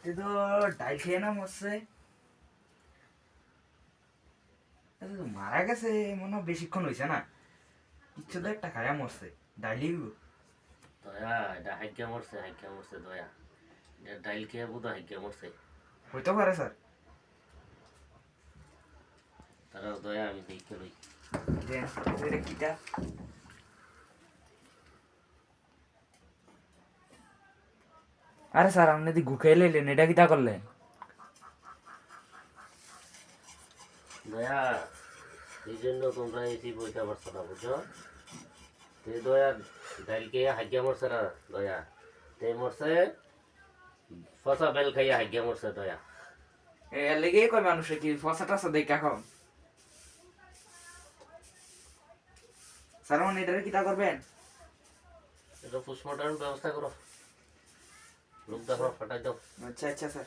তে তো ডাইল খেয়ে না মরছে। মারা গেছে মনে হয় বেশিক্ষণ হয়েছে না, কিচ্ছু তো একটা খায়া মরছে ডাইলি। দয়া এটা হাইজ্ঞা মরছে দয়া, এটা ডাইল খেয়ে বোধ হাইজ্ঞা মরছে। হইতে পারে স্যার। তারা দয়া আমি দেখতে লই। এটা কিটা? আরে স্যার আপনি যদি গুখাই লাইলেন, এটা কিটা করলেন? দয়া এই জন্য তোমরা এসি বইতে পারছো না, বুঝছো? তে দয়া ডাইল খেয়ে হাইজ্ঞা মরছে না দয়া, তে মরছে ফসা বেল খাইয়া হাইজ্ঞা মরছে দয়া। এর লেগেই কয় মানুষে কি ফসা টসা দেখা খাও। স্যার মানে এটারে কিটা করবেন? এটা পোস্টমর্টমের ব্যবস্থা করো, লোক দেখো ফাটাই দাও। আচ্ছা আচ্ছা স্যার।